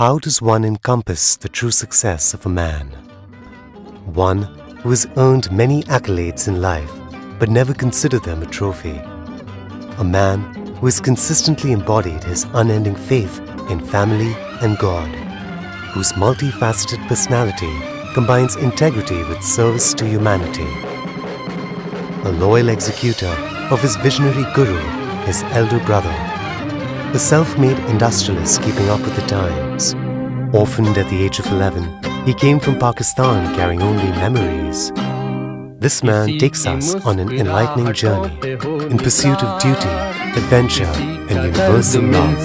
How does one encompass the true success of a man? One who has earned many accolades in life but never considered them a trophy. A man who has consistently embodied his unending faith in family and God, whose multifaceted personality combines integrity with service to humanity. A loyal executor of his visionary guru, his elder brother. A self-made industrialist keeping up with the times. Orphaned at the age of 11, he came from Pakistan carrying only memories. This man takes us on an enlightening journey in pursuit of duty, adventure, and universal love.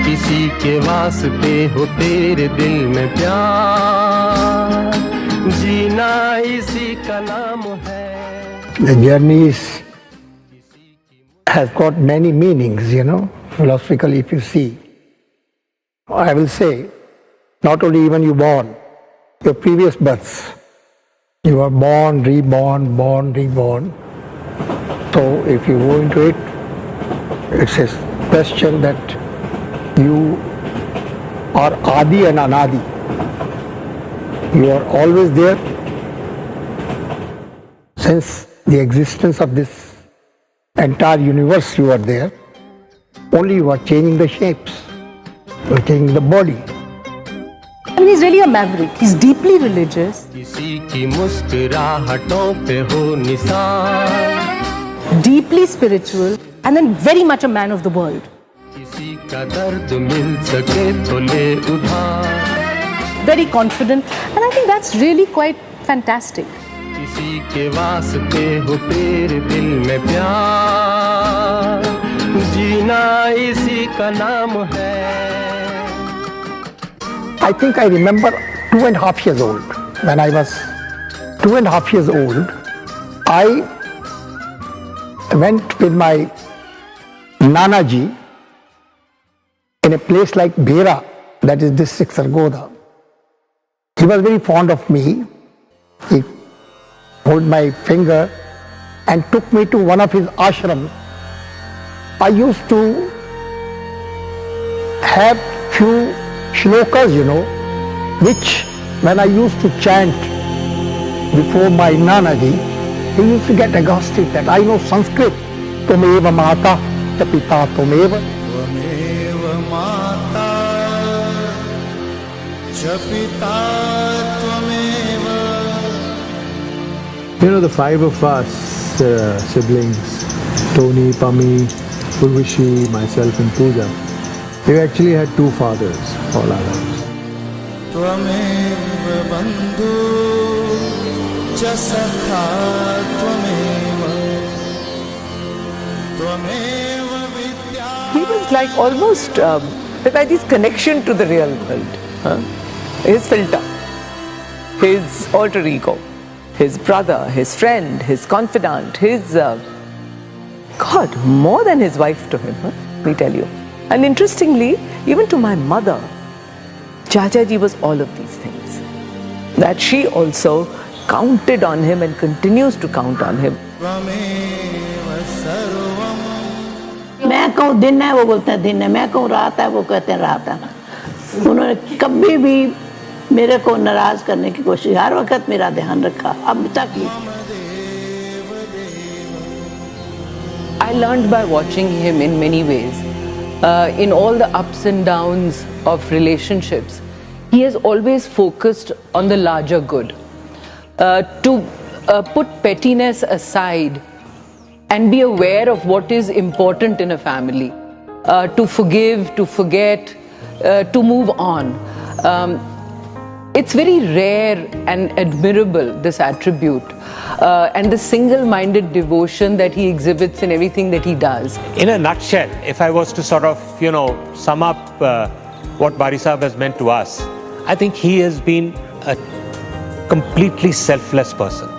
किसी के वास्ते हो तेरे दिल में प्यार जीना इसी का नाम है. The journey has got many meanings, philosophically if you see. I will say, not only when you born, your previous births. You are born, reborn. So if you go into it, it's a question that you are Adi and Anadi. You are always there. Since the existence of this entire universe, you are there. Only you are changing the shapes. You are changing the body. I mean, he's really a maverick. He's deeply religious. Deeply spiritual, and then very much a man of the world. Very confident, and I think that's really quite fantastic. I think I remember 2.5 years old. When I was 2.5 years old, I went with my Nanaji in a place like Bhera, that is district Sargodha. He was very fond of me. He held my finger and took me to one of his ashrams. I used to have few shlokas, which when I used to chant before my Nanaji, he used to get exhausted that I know Sanskrit. Tumeva mata, cha pita tumeva. Tumeva mata, cha pita tumeva. The 5 of us siblings, Tony, Pami, Urvashi, myself and Pooja, we actually had 2 fathers all our lives. Tvameva bandhu cha sakha tvameva. Tvameva vidya. He was like almost like his connection to the real world. His filter, his alter ego, his brother, his friend, his confidant, his God, more than his wife to him, let me tell you. And interestingly, even to my mother, Chachaji was all of these things. That she also counted on him and continues to count on him. Tvameva sarvam. मैं कहूँ दिन है वो बोलते हैं दिन है, मैं कहूँ रात है वो कहते हैं रात है. उन्होंने कभी भी मेरे को नाराज करने की कोशिश, हर वक्त मेरा ध्यान रखा, अब तक भी. I learned by watching him in many ways. In all the ups and downs of relationships, he has always focused on the larger good. To put pettiness aside and be aware of what is important in a family. To forgive, to forget, to move on. It's very rare and admirable, this attribute, and the single-minded devotion that he exhibits in everything that he does. In a nutshell, if I was to sort of, sum up what Bari Sahib has meant to us, I think he has been a completely selfless person.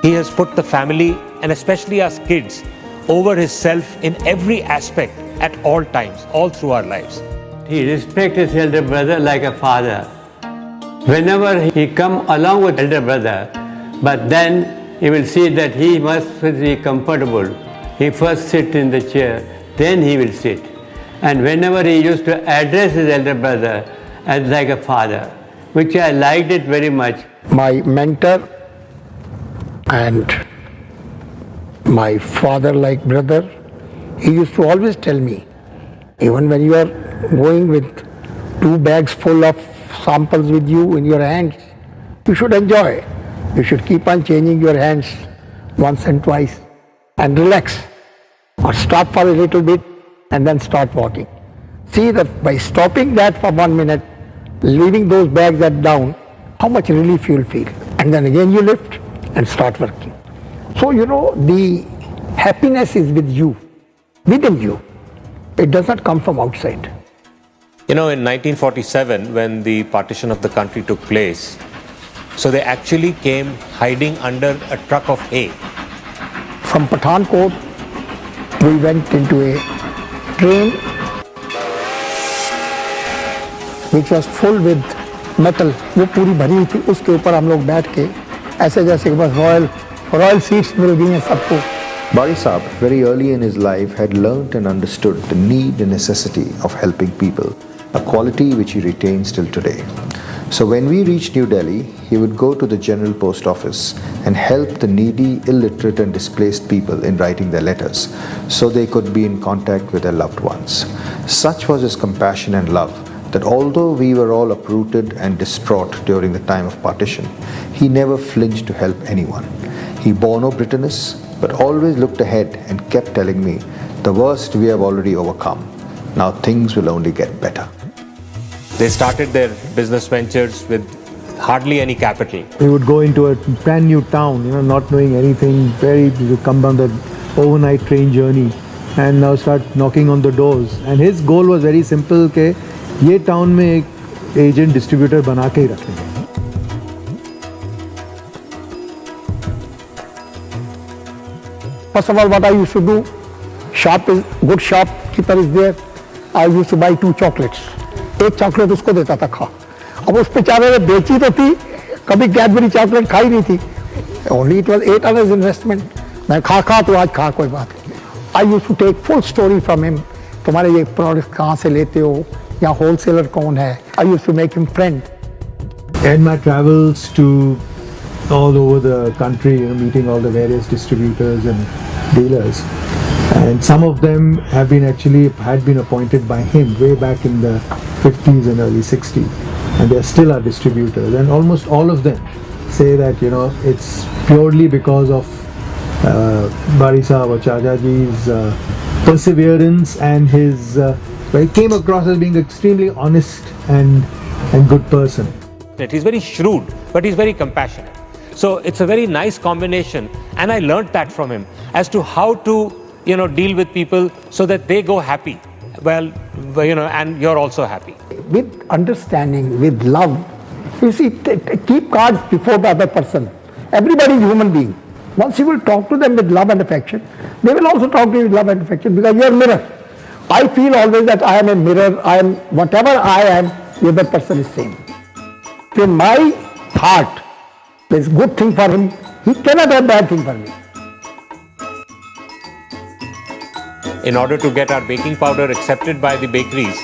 He has put the family, and especially us kids, over his self in every aspect at all times, all through our lives. He respects his elder brother like a father. Whenever he come along with elder brother, but then he will see that he must be comfortable. He first sit in the chair, then he will sit. And whenever he used to address his elder brother as like a father, which I liked it very much. My mentor and my father-like brother, he used to always tell me, even when you are going with 2 bags full of samples with you in your hands, you should enjoy. You should keep on changing your hands once and twice and relax, or stop for a little bit and then start walking. See that by stopping that for 1 minute, leaving those bags down, how much relief you'll feel. And then again you lift and start working. So the happiness is with you, within you. It does not come from outside. In 1947, when the partition of the country took place, so they actually came hiding under a truck of hay. From Pathankot, we went into a train which was full with metal. वो पूरी भरी हुई थी, उसके ऊपर हम लोग बैठ के ऐसे जैसे बस रॉयल सीट्स मिल गई हैं सबको. Bari Sahib, very early in his life, had learnt and understood the need and necessity of helping people, a quality which he retains till today. So when we reached New Delhi, he would go to the General Post Office and help the needy, illiterate and displaced people in writing their letters so they could be in contact with their loved ones. Such was his compassion and love that although we were all uprooted and distraught during the time of partition, he never flinched to help anyone. He bore no bitterness, but always looked ahead and kept telling me, the worst we have already overcome. Now things will only get better. They started their business ventures with hardly any capital. We would go into a brand new town, not knowing anything, you come down the overnight train journey and now start knocking on the doors. And his goal was very simple, कि ये town में एक agent distributor बना के ही रखेंगे. First of all, what I used to do, good shopkeeper is there. I used to buy 2 chocolates. एक chocolate उसको देता था खा. अब उस बेचारे ने बेची तो थी, कभी कैडबरी चॉकलेट खाई नहीं थी. Only it was 8 hours investment. मैं खा तो आज खा, कोई बात नहीं. I used to take full story from him. तुम्हारे ये प्रोडक्ट कहाँ से लेते हो, या होलसेलर कौन है. I used to make him friend. And my travels to all over the country, meeting all the various distributors and dealers. And some of them had been appointed by him way back in the 50s and early 60s. And they still are distributors. And almost all of them say that, it's purely because of Bari Sahib or Chachaji's perseverance and his, he came across as being extremely honest and good person. He's very shrewd, but he's very compassionate. So it's a very nice combination, and I learnt that from him as to how to deal with people so that they go happy. Well, and you're also happy. With understanding, with love, you see, keep cards before the other person. Everybody is a human being. Once you will talk to them with love and affection, they will also talk to you with love and affection, because you are a mirror. I feel always that I am a mirror. Whatever I am, the other person is same. So in my heart, there is good thing for him. He cannot have bad thing for me. In order to get our baking powder accepted by the bakeries,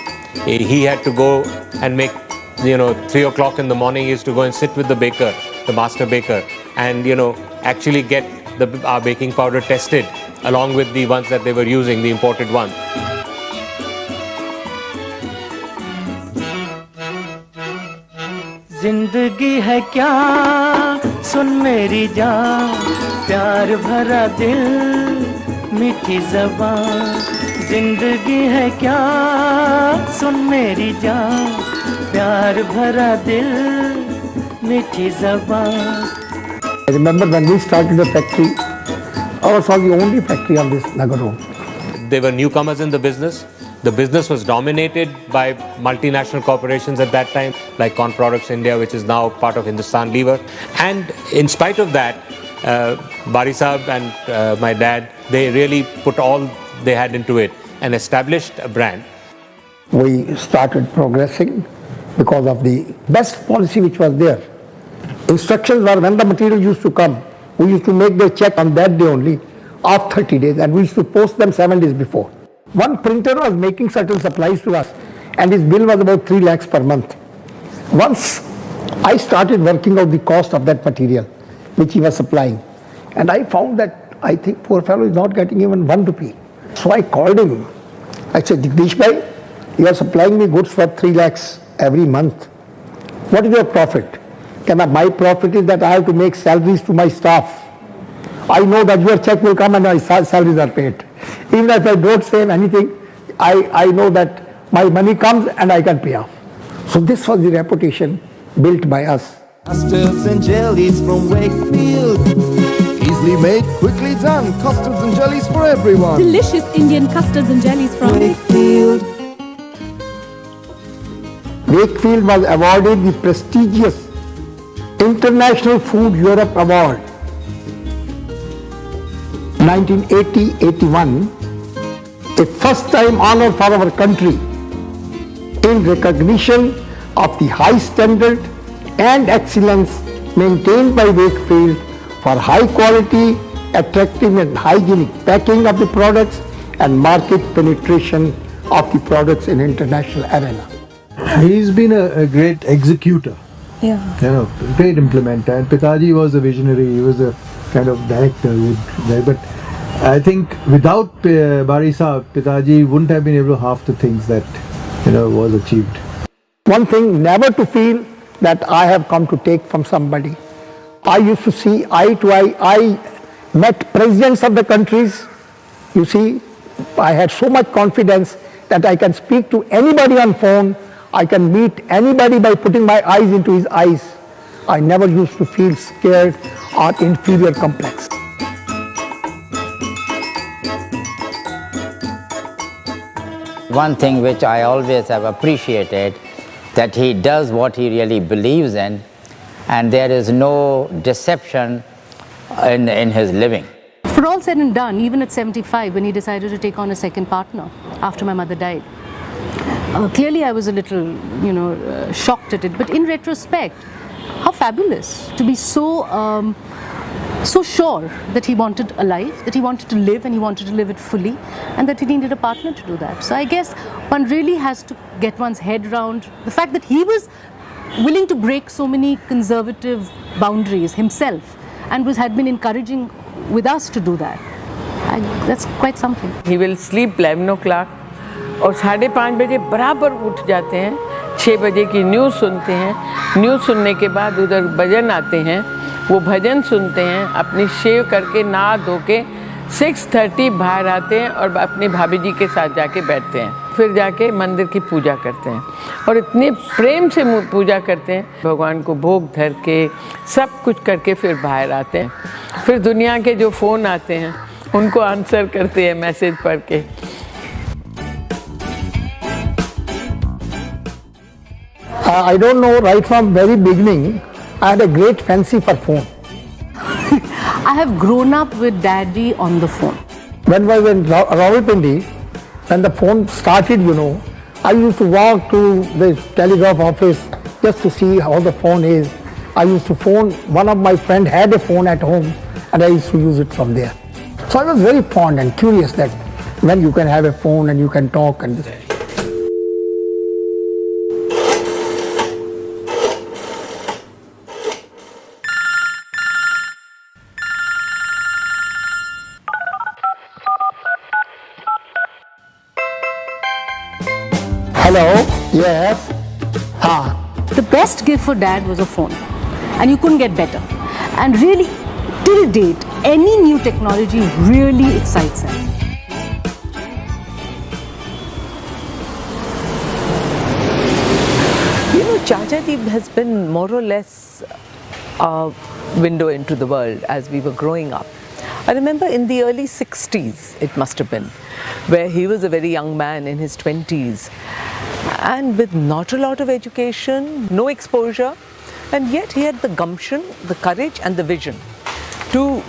he had to go and make, 3 o'clock in the morning, he used to go and sit with the baker, the master baker, and, actually get our baking powder tested along with the ones that they were using, the imported ones. जिंदगी है क्या सुन मेरी जान, प्यार भरा दिल मीठी ज़बान. जिंदगी है क्या सुन मेरी जान, प्यार भरा दिल मीठी ज़बान. I remember when we started the factory, ours was the only factory on this Nagar Road. They were newcomers in the business. The business was dominated by multinational corporations at that time, like Corn Products India, which is now part of Hindustan Lever. And in spite of that, Bari Sahib and my dad, they really put all they had into it and established a brand. We started progressing because of the best policy which was there. Instructions were when the material used to come, we used to make the check on that day only, of 30 days, and we used to post them 7 days before. One printer was making certain supplies to us, and his bill was about 3 lakhs per month. Once I started working out the cost of that material which he was supplying, and I found that I think poor fellow is not getting even 1 rupee. So I called him. I said, Jagdish bhai, you are supplying me goods for 3 lakhs every month. What is your profit? My profit is that I have to make salaries to my staff. I know that your check will come and my salaries are paid. Even if I don't save anything, I know that my money comes and I can pay off. So this was the reputation built by us. Custards and jellies from Wakefield. Easily made, quickly done. Custards and jellies for everyone. Delicious Indian custards and jellies from Wakefield. Wakefield was awarded the prestigious International Food Europe Award 1980-81, a first-time honor for our country in recognition of the high standard and excellence maintained by Wakefield for high quality, attractive and hygienic packing of the products and market penetration of the products in international arena. He's been a great executor. Yeah. Great implementer. And Pitaji was a visionary. He was a kind of director. But I think without Bari Sahib, Pitaji wouldn't have been able to half the things that was achieved. One thing, never to feel that I have come to take from somebody. I used to see eye to eye. I met presidents of the countries. You see, I had so much confidence that I can speak to anybody on phone. I can meet anybody by putting my eyes into his eyes. I never used to feel scared or inferior complex. One thing which I always have appreciated, that he does what he really believes in, and there is no deception in his living. For all said and done, even at 75, when he decided to take on a second partner after my mother died, clearly I was a little, shocked at it. But in retrospect, how fabulous to be so sure that he wanted a life, that he wanted to live and he wanted to live it fully, and that he needed a partner to do that. So I guess one really has to get one's head around the fact that he was willing to break so many conservative boundaries himself and had been encouraging with us to do that. That's quite something. He will sleep 11 o'clock और 5:30 बजे बराबर उठ जाते हैं, 6 बजे की news सुनते हैं, न्यूज़ सुनने के बाद उधर भजन आते हैं, वो भजन सुनते हैं, अपनी शेव करके नहा धो के 6:30 बाहर आते हैं और अपनी भाभी जी के साथ जाके बैठते हैं, फिर जाके मंदिर की पूजा करते हैं और इतने प्रेम से पूजा करते हैं, भगवान को भोग धर के सब कुछ करके फिर बाहर आते हैं, फिर दुनिया के जो फ़ोन आते हैं उनको आंसर करते हैं मैसेज पढ़ के. I don't know, right from very beginning, I had a great fancy for phone. I have grown up with Daddy on the phone. When I was in Rawalpindi, when the phone started, I used to walk to the telegraph office just to see how the phone is. I used to phone, one of my friends had a phone at home and I used to use it from there. So I was very fond and curious that when you can have a phone and you can talk and this. Hello, yes. The best gift for Dad was a phone, and you couldn't get better. And really, till date, any new technology really excites him. Chacha Deep has been more or less a window into the world as we were growing up. I remember in the early 60s, it must have been, where he was a very young man in his 20s and with not a lot of education, no exposure, and yet he had the gumption, the courage and the vision to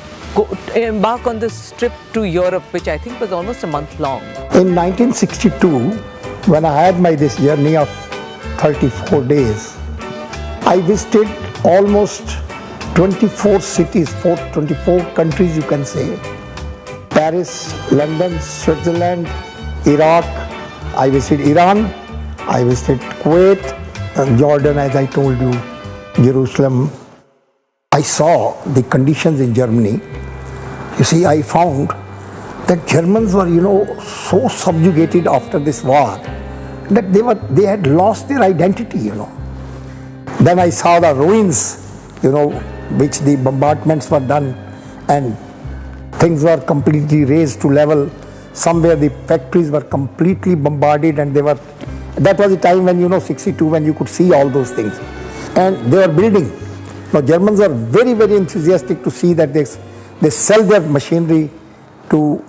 embark on this trip to Europe, which I think was almost a month long. In 1962, when I had this journey of 34 days, I visited almost 24 cities, 24 countries you can say. Paris, London, Switzerland, Iraq, I visited Iran, I visited Kuwait, Jordan, as I told you, Jerusalem. I saw the conditions in Germany. You see, I found that Germans were, so subjugated after this war that they had lost their identity, Then I saw the ruins, which the bombardments were done, and things were completely raised to level. Somewhere the factories were completely bombarded, and that was the time when, 62, when you could see all those things. And they were building. Now, Germans are very, very enthusiastic to see that they sell their machinery to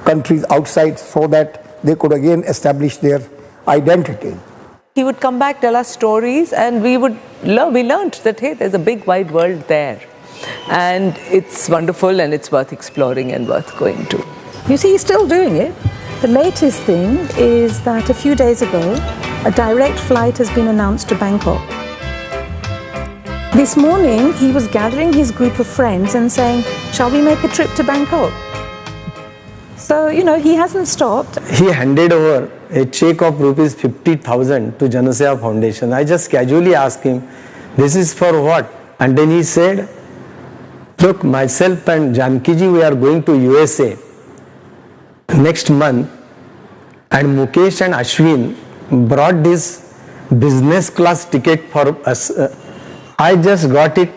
countries outside so that they could again establish their identity. He would come back, tell us stories, and we learned that, hey, there's a big wide world there. And it's wonderful, and it's worth exploring and worth going to. You see, he's still doing it. The latest thing is that a few days ago, a direct flight has been announced to Bangkok. This morning, he was gathering his group of friends and saying, shall we make a trip to Bangkok? So, he hasn't stopped. He handed over a check of rupees 50,000 to Janaseva Foundation. I just casually asked him, this is for what? And then he said, look, myself and Janki-ji, we are going to USA next month, and Mukesh and Ashwin brought this business class ticket for us. I just got it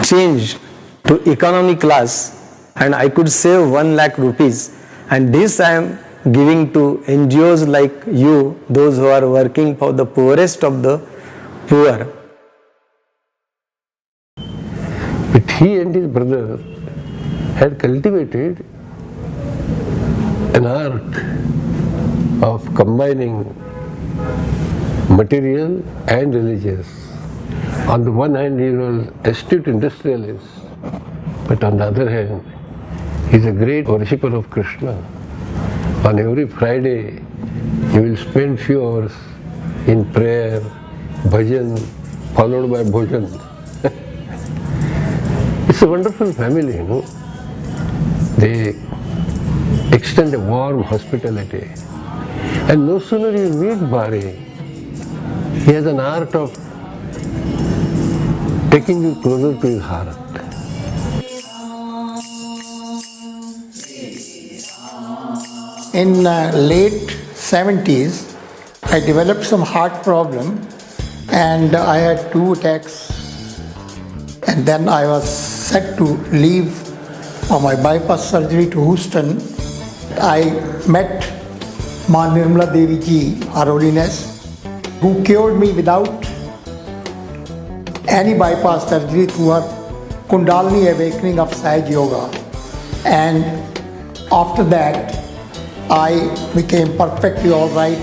changed to economy class, and I could save 1 lakh rupees. And this I am giving to NGOs like you, those who are working for the poorest of the poor. But he and his brother had cultivated an art of combining material and religious. On the one hand, he was astute industrialist, but on the other hand, he is a great worshipper of Krishna. On every Friday, he will spend few hours in prayer, bhajan, followed by bhojan. It's a wonderful family, They extend a warm hospitality. And no sooner you meet Bari, he has an art of taking you closer to his heart. In late 70s, I developed some heart problem, and I had 2 attacks, and then I was set to leave for my bypass surgery to Houston. I met Ma Nirmala Devi Ji, Her Holiness, who cured me without any bypass surgery through her Kundalini awakening of Sahaj Yoga. And after that, I became perfectly all right,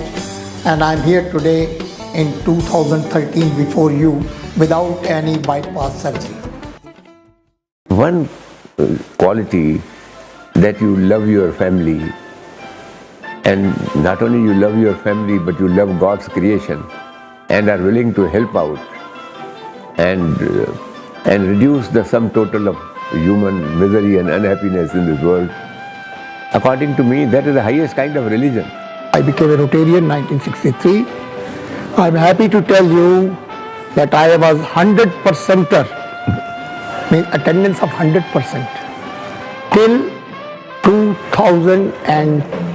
and I'm here today in 2013 before you without any bypass surgery. One quality that you love your family, and not only you love your family, but you love God's creation and are willing to help out and reduce the sum total of human misery and unhappiness in this world. According to me, that is the highest kind of religion. I became a Rotarian in 1963. I'm happy to tell you that I was 100%er, means attendance of 100% till 2012.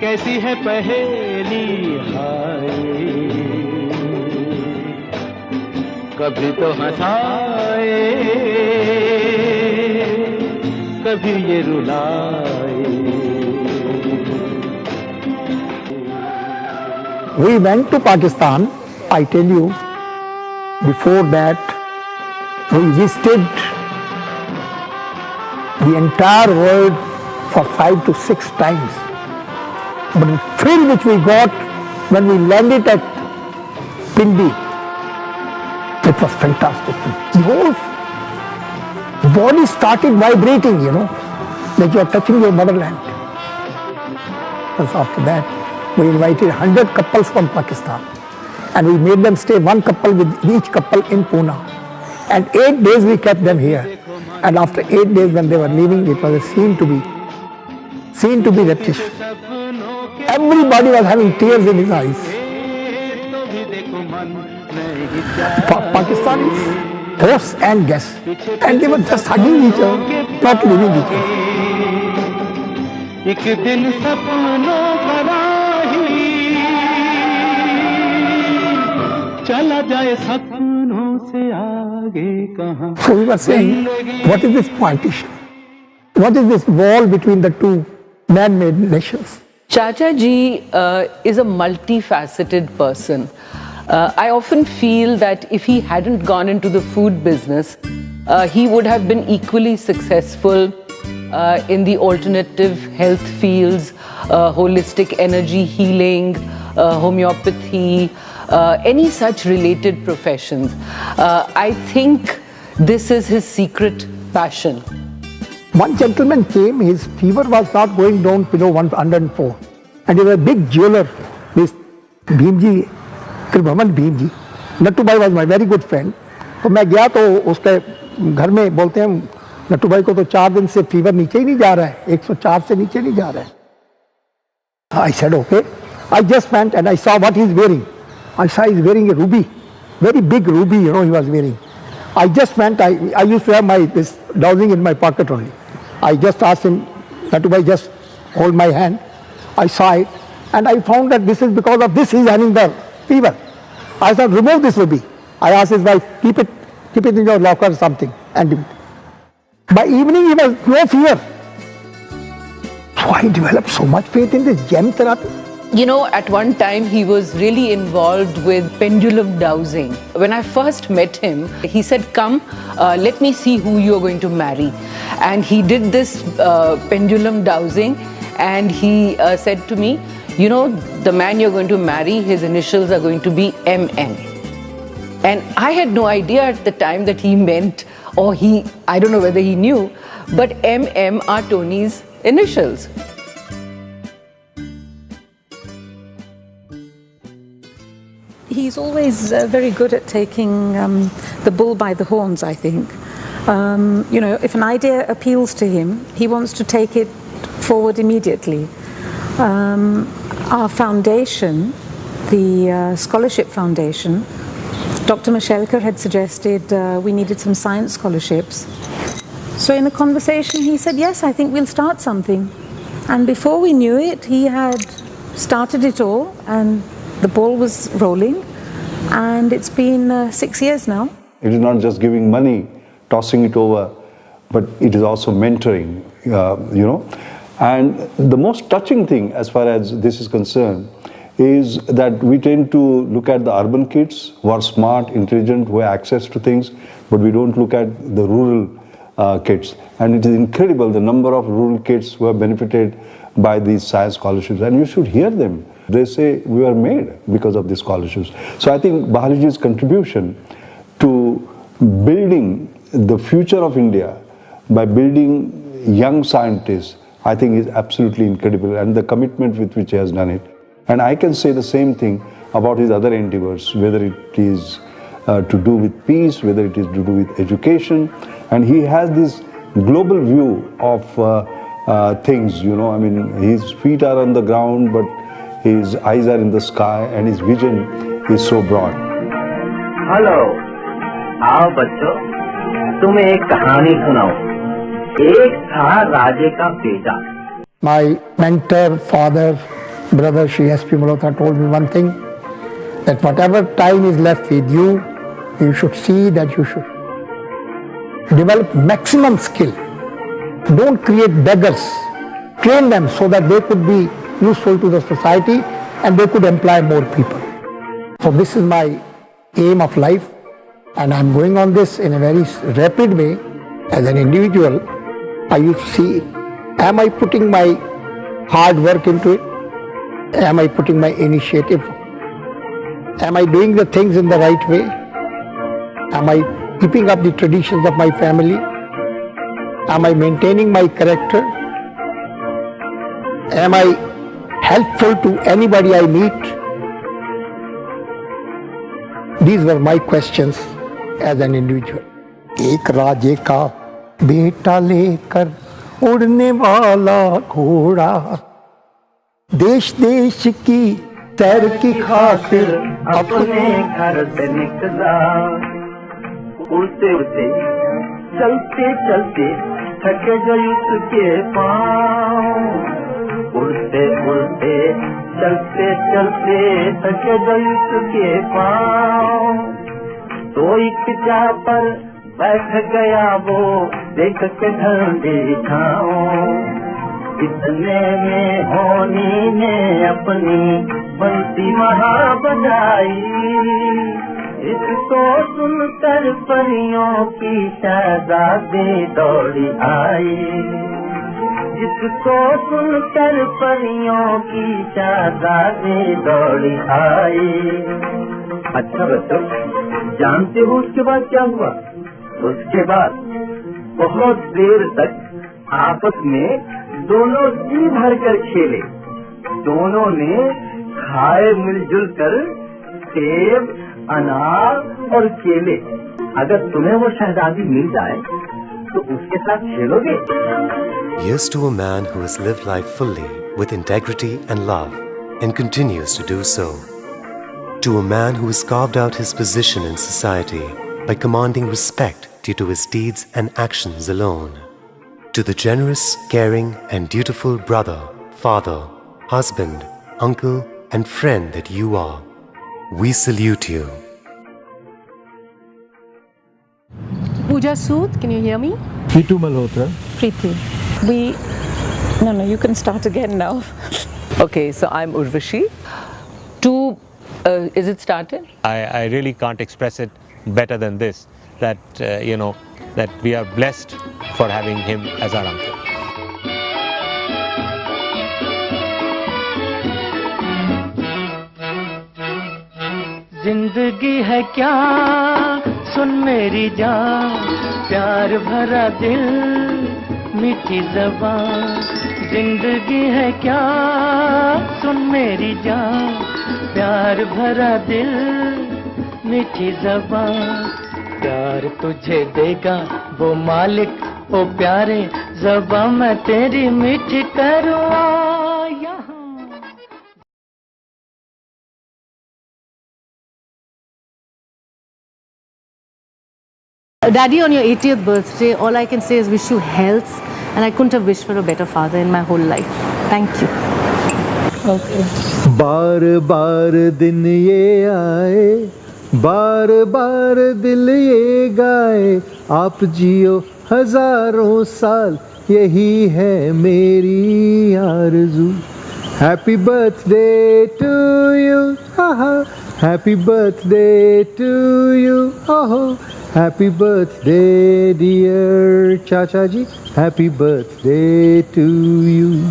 कैसी है पहेली हाय, कभी तो हंसाए कभी ये रुलाए. We went to Pakistan. I tell you, before that, we visited the entire world for 5 to 6 times. But the thrill which we got when we landed at Pindi, it was fantastic. The whole body started vibrating, like you are touching your motherland. Because after that, we invited 100 couples from Pakistan, and we made them stay, one couple with each couple in Pune. And 8 days we kept them here. And after 8 days when they were leaving, it was a scene to be repetition. Everybody was having tears in his eyes. Pakistanis, hosts and guests. And they were just hugging each other, not leaving each other. एक दिन सपनों का राही चला जाए सपनों से आगे कहां. So we were saying, what is this partition? What is this wall between the two man-made nations? Chacha ji is a multifaceted person. I often feel that if he hadn't gone into the food business, he would have been equally successful in the alternative health fields, holistic energy healing, homeopathy, any such related professions. I think this is his secret passion. One gentleman came, his fever was not going down below 104. And he was a big jeweler, this Bhimji, Kribhaman Bhimji. Nattu Bhai was my very good friend. तो मैं गया तो उसके घर में बोलते हैं नट्टू भाई को तो 4 दिन से फीवर नीचे ही नहीं जा रहा है, 104 से नीचे नहीं जा रहा है. I said okay. I just went and I saw what he's wearing. I saw he's wearing a ruby, very big ruby, he was wearing. I just went, I used to have this dowsing in my pocket only. I just asked him, Nattu bhai, just hold my hand. I saw it and I found that this is because of this he's having the fever. I said, remove this ruby. I asked his wife, keep it in your locker or something. And by evening he was no fever. So I developed so much faith in this gem therapy. You know, at one time he was really involved with pendulum dowsing. When I first met him, he said, come, let me see who you're going to marry. And he did this pendulum dowsing and he said to me, you know, the man you're going to marry, his initials are going to be MM. And I had no idea at the time that he meant, or I don't know whether he knew, but MM are Tony's initials. He's always very good at taking the bull by the horns, I think. You know, if an idea appeals to him, he wants to take it forward immediately. Our foundation, the Scholarship Foundation, Dr. Mashelkar had suggested we needed some science scholarships. So in a conversation he said, yes, I think we'll start something. And before we knew it, he had started it all and the ball was rolling, and it's been 6 years now. It is not just giving money, tossing it over, but it is also mentoring, you know. And the most touching thing as far as this is concerned is that we tend to look at the urban kids who are smart, intelligent, who have access to things, but we don't look at the rural kids. And it is incredible the number of rural kids who have benefited by these science scholarships, and you should hear them. They say we were made because of these scholarships. So I think Bahariji's contribution to building the future of India by building young scientists, I think is absolutely incredible, and the commitment with which he has done it. And I can say the same thing about his other endeavors, whether it is to do with peace, whether it is to do with education. And he has this global view of things, you know. I mean, his feet are on the ground, but his eyes are in the sky, and his vision is so broad. Hello, आओ बच्चों, तुम्हें एक कहानी सुनाऊं। एक था राजे का बेटा। My mentor, father, brother Shri S.P. Malhotra told me one thing, that whatever time is left with you, you should see that you should develop maximum skill. Don't create beggars. Train them so that they could be useful to the society and they could employ more people. So this is my aim of life, and I'm going on this in a very rapid way. As an individual, I used to see, am I putting my hard work into it? Am I putting my initiative? Am I doing the things in the right way? Am I keeping up the traditions of my family? Am I maintaining my character? Am I helpful to anybody I meet? These were my questions as an individual. एक राजे का बेटा लेकर उड़ने वाला घोड़ा, देश देश की सैर की खातिर अपने घर से निकला। उड़ते उड़ते चलते चलते थके गए उसके पाँव। उड़ते उड़ते चलते चलते थके गए उसके पाँव। तो एक जगह पर बैठ गया वो, देख के ठंडी छाँव। इतने में होनी ने अपनी बंसी महा बजाई। इसको सुनकर परियों की शहजादी दौड़ी आई। जिसको सुनकर परियों की शहजादी दौड़ी आई। अच्छा बच्चों, जानते हो उसके बाद क्या हुआ? उसके बाद बहुत देर तक आपस में दोनों जी भर कर खेले। दोनों ने खाए मिलजुल कर सेब, अनार और केले। अगर तुम्हें वो शहजादी मिल जाए तो उसके साथ खेलोगे? Here's to a man who has lived life fully with integrity and love and continues to do so. To a man who has carved out his position in society by commanding respect due to his deeds and actions alone. To the generous, caring and dutiful brother, father, husband, uncle and friend that you are, we salute you. Pooja Sood, can you hear me? Preetu Malhotra. Preeti, no, you can start again now. Okay, so I'm Urvashi. Is it started? I really can't express it better than this, that, that we are blessed for having him as our uncle. जिंदगी है क्या सुन मेरी जान, प्यार भरा दिल मीठी ज़बान। जिंदगी है क्या सुन मेरी जान, प्यार भरा दिल मीठी ज़बान। प्यार तुझे देगा वो मालिक ओ प्यारे, ज़बान मैं तेरी मीठी करूँ यहाँ। Daddy, on your 80th birthday, all I can say is wish you health, and I couldn't have wished for a better father in my whole life. Thank you. Okay. बार बार दिन ये आए, बार बार दिल ये गाए, आप जियो हजारों साल, यही है मेरी आरज़ू। Happy birthday to you, happy birthday to you, happy birthday dear Chacha ji, happy birthday to you.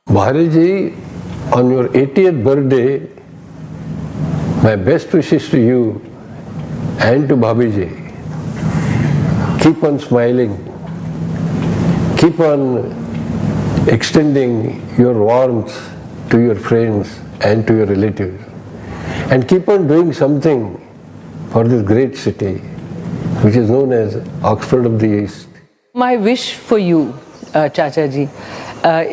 Bhari ji, on your 80th birthday, my best wishes to you and to Bhabhi ji. Keep on smiling, keep on extending your warmth to your friends and to your relatives, and keep on doing something for this great city which is known as Oxford of the East. My wish for you, Chacha ji,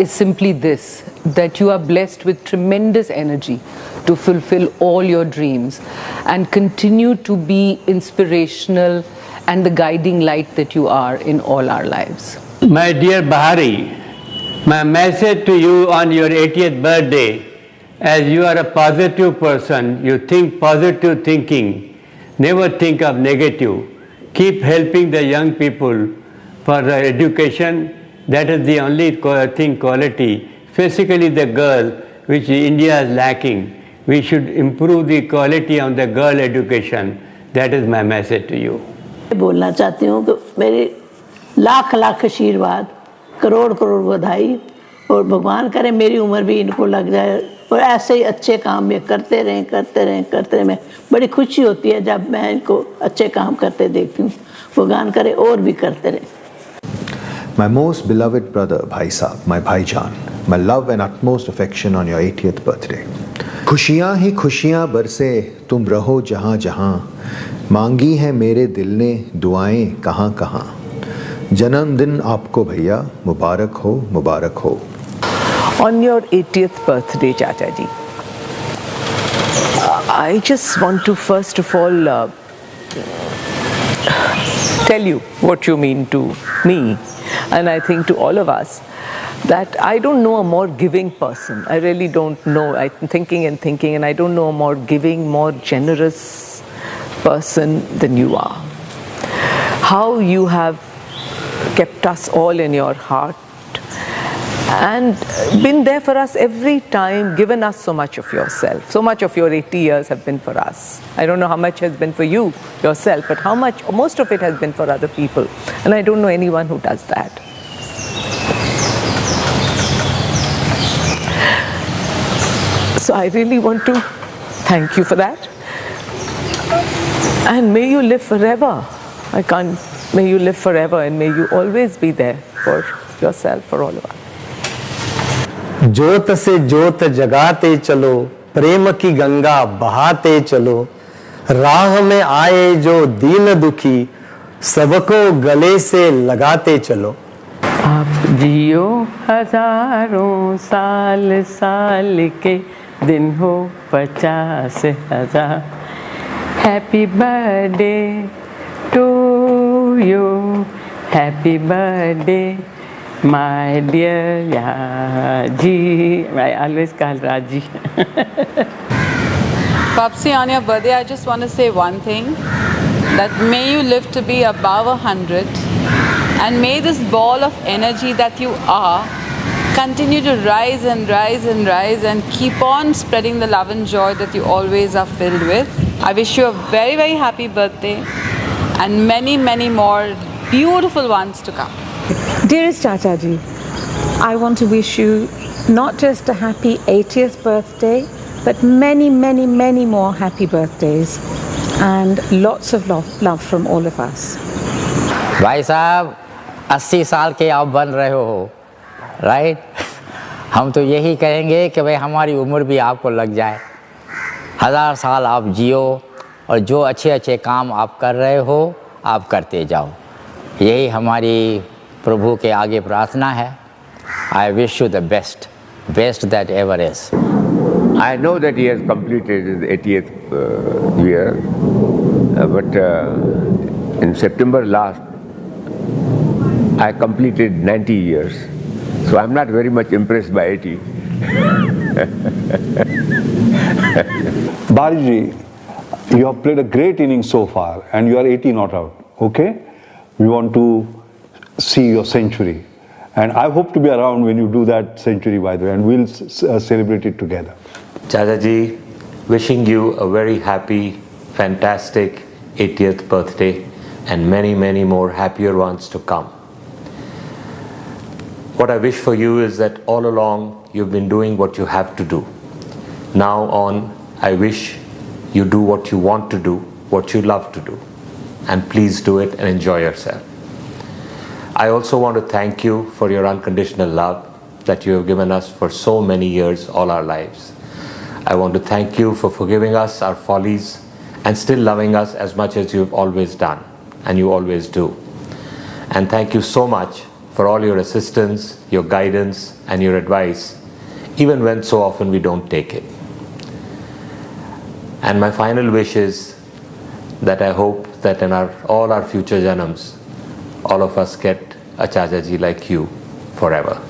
is simply this, that you are blessed with tremendous energy to fulfill all your dreams and continue to be inspirational and the guiding light that you are in all our lives. My dear Bahari, my message to you on your 80th birthday, as you are a positive person, you think positive thinking, never think of negative. Keep helping the young people for their education. That is the only thing, quality, specifically the girl, which India is lacking. We should improve the quality on the girl education. That is my message to you. बोलना चाहती हूँ कि मेरे लाख लाख आशीर्वाद, करोड़ करोड़ बधाई, और भगवान करे मेरी उम्र भी इनको लग जाए और ऐसे ही अच्छे काम में करते रहें। मैं बड़ी खुशी होती है जब मैं इनको अच्छे काम करते देखती हूँ। भगवान करे और भी करते रहें। My most beloved brother, Bhai Saab, my Bhaijan, my love and utmost affection on your 80th birthday. खुशियाँ ही खुशियाँ बरसे तुम रहो जहाँ जहाँ, मांगी है मेरे दिल ने दुआएं कहाँ कहाँ, जन्मदिन आपको भैया मुबारक हो मुबारक हो। On your 80th birthday, Chacha ji, I just want to first of all tell you what you mean to me, and I think to all of us, that I don't know a more giving person. I really don't know. I'm thinking and I don't know a more giving, more generous person than you are. How you have kept us all in your heart and been there for us every time, given us so much of yourself. So much of your 80 years have been for us. I don't know how much has been for you, yourself, but how much, most of it has been for other people. And I don't know anyone who does that. So I really want to thank you for that. And may you live forever. May you live forever and may you always be there for yourself, for all of us. ज्योत से ज्योत जगाते चलो, प्रेम की गंगा बहाते चलो, राह में आए जो दीन दुखी, सबको गले से लगाते चलो। आप जियो हजारों साल, साल के दिन हो 50,000। Happy birthday to you, happy birthday my dear Raji. I always call Raji. Papsi, on your birthday, I just want to say one thing, that may you live to be above 100, and may this ball of energy that you are continue to rise and rise and rise and keep on spreading the love and joy that you always are filled with. I wish you a very, very happy birthday and many, many more beautiful ones to come. Dearest Chacha ji, I want to wish you not just a happy 80th birthday, but many, many, many more happy birthdays and lots of love from all of us. भाई साहब 80 साल के आप बन रहे हो, right? हम तो यही कहेंगे कि भाई हमारी उम्र भी आपको लग जाए, 1000 साल आप जियो और जो अच्छे अच्छे काम आप कर रहे हो आप करते जाओ, यही हमारी प्रभु के आगे प्रार्थना है। I wish you the best that ever is. I know that he has completed his 80th year, but in September last, I completed 90 years. So I'm not very much impressed by 80. Bariji, you have played a great innings so far and you are 80 not out, okay? We want to see your century. And I hope to be around when you do that century, by the way, and we'll celebrate it together. Chacha ji, wishing you a very happy, fantastic 80th birthday and many, many more happier ones to come. What I wish for you is that all along you've been doing what you have to do. Now on, I wish you do what you want to do, what you love to do. And please do it and enjoy yourself. I also want to thank you for your unconditional love that you have given us for so many years, all our lives. I want to thank you for forgiving us our follies and still loving us as much as you've always done, and you always do. And thank you so much for all your assistance, your guidance, and your advice, even when so often we don't take it. And my final wish is that I hope that in all our future janams, all of us get a Chacha ji like you forever.